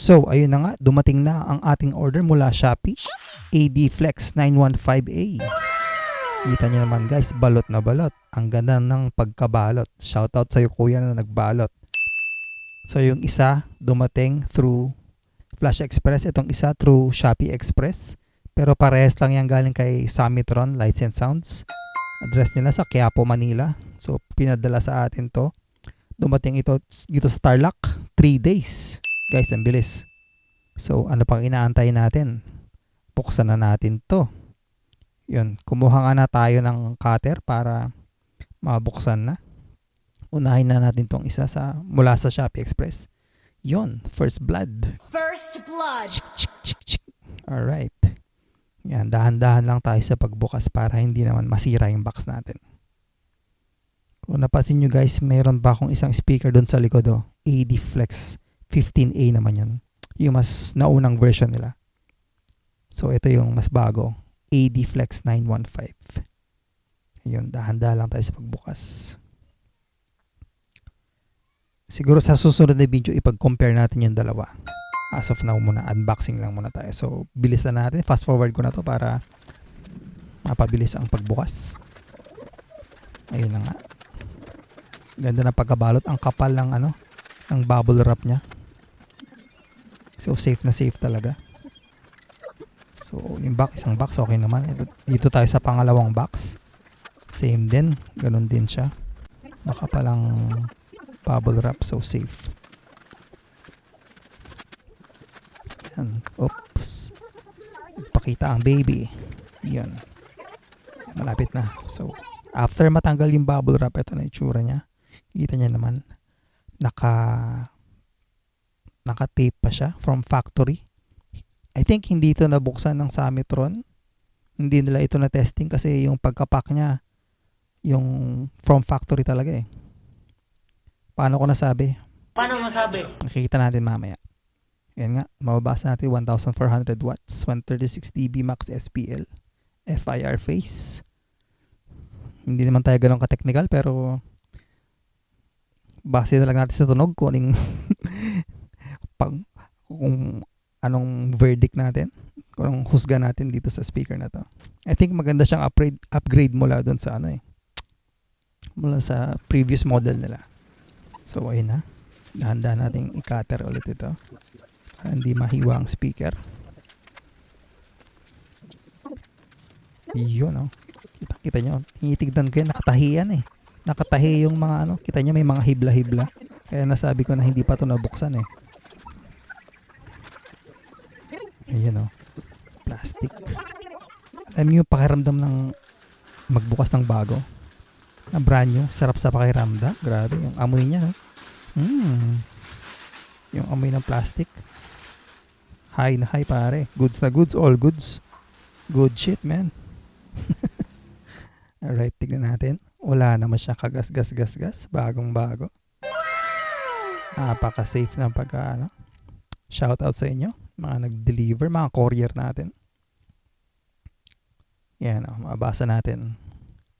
So, ayun na nga, dumating na ang ating order mula Shopee. AD Flex 915A. Kita niyo naman guys, balot na balot. Ang ganda ng pagkabalot. Shoutout sa'yo kuya na nagbalot. So, yung isa dumating through Flash Express. Itong isa through Shopee Express. Pero parehas lang yan galing kay Summitron Lights and Sounds. Address nila sa Quiapo, Manila. So, pinadala sa atin to. Dumating ito dito sa Tarlac. 3 days. Guys, ang bilis. So, ano pang inaantay natin? Buksan na natin to. Yun, kumuha nga na tayo ng cutter para mabuksan na. Unahin na natin tong isa mula sa Shopee Express. Yun, First Blood. First Blood. Alright. Yan, dahan-dahan lang tayo sa pagbukas para hindi naman masira yung box natin. Kung napansin nyo guys, mayroon ba akong isang speaker doon sa likod oh. AD Flex 15A naman yun. Yung mas naunang version nila. So ito yung mas bago. AD Flex 915. Ayun, dahan-dahan lang tayo sa pagbukas. Siguro sa susunod na video, ipag-compare natin yung dalawa. As of now muna, unboxing lang muna tayo. So, bilis na natin. Fast forward ko na to para mapabilis ang pagbukas. Ayun na nga. Ganda ng pagkabalot. Ang kapal ng ng bubble wrap niya. So, safe na safe talaga. So, yung isang box, okay naman. Dito tayo sa pangalawang box. Same din. Ganun din siya. Nakapalang bubble wrap. So, safe. Yan. Oops. Pakita ang baby. Yan. Malapit na. So, after matanggal yung bubble wrap, ito na itsura niya. Kita niya naman. Naka-tape pa siya from factory. I think hindi ito nabuksan ng Summitron. Hindi nila ito na testing kasi yung pagkapak niya yung from factory talaga eh. Paano ko nasabi? Paano masabi? Nakikita natin mamaya. Yan nga, mababasa natin 1,400 watts, 136 dB max SPL, FIR phase. Hindi naman tayo ganun ka-technical pero base na lang natin sa tunog kung anong verdict natin, kung anong husga natin dito sa speaker na to. I think maganda siyang upgrade mula doon sa mula sa previous model nila. So ayun na, dahan-dahan nating i-cutter ulit ito para hindi mahiwa ang speaker. Yun kita nyo, tinitignan ko yan, nakatahi yan eh. Nakatahi yung mga kita nyo may mga hibla-hibla. Kaya nasabi ko na hindi pa ito nabuksan eh. Ayan plastic. Alam niyo yung pakiramdam ng magbukas ng bago na brand new, sarap sa pakiramdam. Grabe yung amoy niya yung amoy ng plastic. High na high pare. Goods na goods, all goods. Good shit man. Alright, tignan natin. Wala naman siya kagas-gas-gas-gas. Bagong bago. Napaka-safe ng shout out sa inyo mga nag-deliver, mga courier natin. Yan mabasa natin.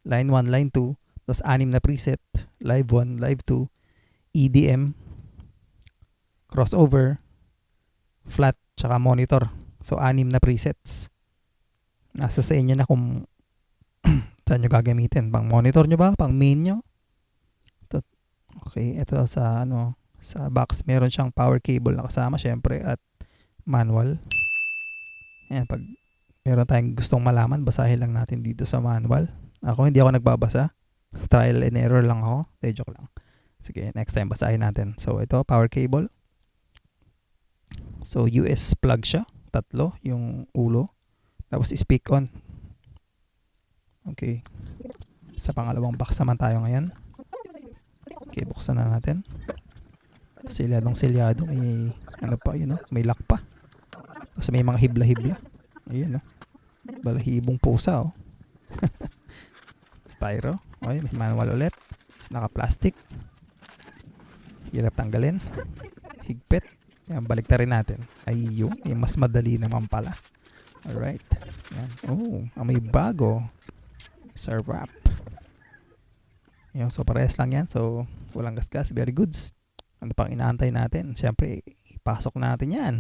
Line 1, line 2, tapos 6 na preset. Live 1, live 2, EDM, crossover, flat, tsaka monitor. So 6 na presets. Nasa sa inyo na kung saan nyo gagamitin. Pang monitor nyo ba? Pang main nyo? Okay, ito sa sa box meron siyang power cable na kasama syempre at manual. Ayan, pag meron tayong gustong malaman, basahin lang natin dito sa manual. Hindi ako nagbabasa. Trial and error lang ako. Joke lang. Sige, next time basahin natin. So, ito, power cable. So, US plug siya. 3 yung ulo. Tapos, speak on. Okay. Sa pangalawang box naman tayo ngayon. Okay, buksan na natin. Silyadong may may lock pa. Kasi may mga hibla-hibla. Ayun balahibong pusa styro. Okay, may manual ulit. Naka-plastic. Hirap tanggalin. Higpit. Yan, balik na rin natin. Ayun, mas madali naman pala. Alright. Yan. May bago. Sarap. Yan, so parehas lang yan. So, walang gasgas. Very goods. Ano pang inaantay natin? Siyempre, ipasok natin yan.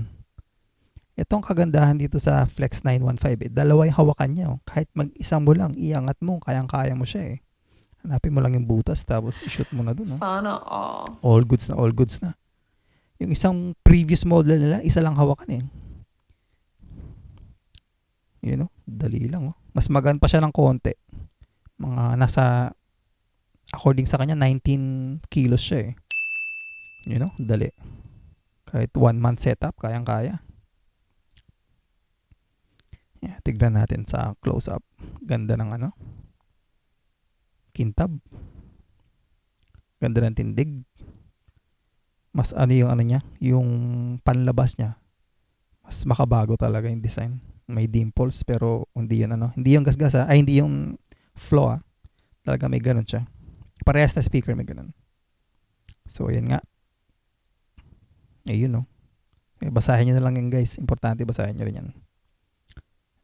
Itong kagandahan dito sa Flex 915, dalawa yung hawakan niya. Kahit mag-isa mo lang, iangat mo, kayang-kaya mo siya eh. Hanapin mo lang yung butas, tapos i-shoot mo na dun. Sana all. All goods na, all goods na. Yung isang previous model nila, isa lang hawakan eh. Dali lang. Mas magaan pa siya ng konti. Mga nasa, according sa kanya, 19 kilos siya eh. Dali. Kahit 1 month setup, kayang-kaya. Tignan natin sa close-up. Ganda ng kintab. Ganda ng tindig. Mas yung niya, yung panlabas niya. Mas makabago talaga yung design. May dimples pero hindi yun hindi yung gasgas ay hindi yung flow Talaga may ganun siya. Parehas na speaker may ganun. So ayan nga. Ayun basahin nyo na lang yan guys. Importante basahin nyo rin yan.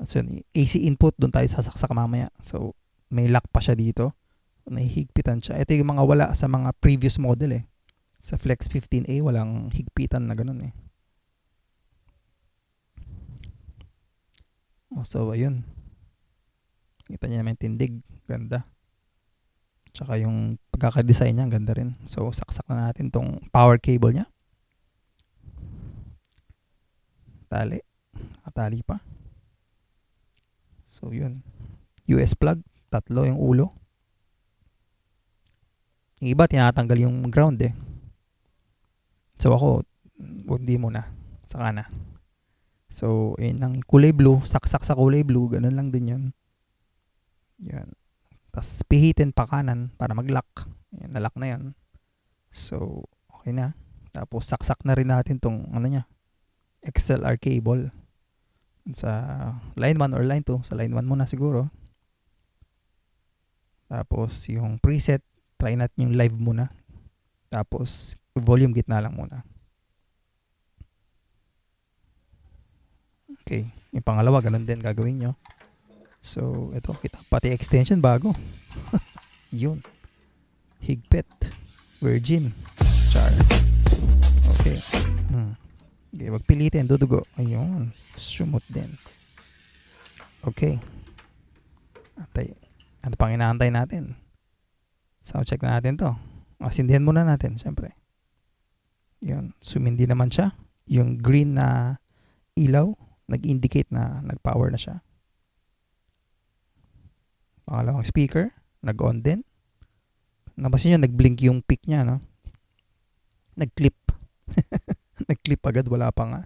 So yun, AC input, doon tayo sasaksak mamaya. So may lock pa siya dito. Nahihigpitan siya. Ito yung mga wala sa mga previous model eh. Sa Flex 15A walang higpitan na ganun eh. So ayun. Kita niya naman tindig. Ganda. Tsaka yung pagkakadesign niya, ganda rin. So saksak na natin tong power cable niya. Tali. Atali pa. So yun. US plug. 3 yung ulo. Yung iba tinatanggal yung ground eh. So ako, hindi muna. Saka na. So, yun ang kulay blue. Saksak sa kulay blue. Ganun lang din yun. Yan. Tapos pihitin pa kanan para mag-lock. Yan, na-lock na yan. So, okay na. Tapos saksak na rin natin tong XLR cable. Sa line 1 or line 2. Sa line 1 muna siguro. Tapos yung preset, try natin yung live muna. Tapos volume gitna lang muna. Okay. Yung pangalawa, ganun din gagawin nyo. So, ito, kita. Pati extension bago. Yun. Higpit. Virgin. Char. Okay. Okay, wag pilitin. Dudugo. Ayun. Sumot din. Okay. Antay. Ano pang inaantay natin? Sound check na natin to. Sindihan muna natin, syempre. Yun. Sumindi naman siya. Yung green na ilaw, nag-indicate na nag-power na siya. Pangalawang speaker, nag-on din. Napansin nyo, nag-blink yung peak niya, no? Nag-clip. Nag-clip agad, wala pa nga.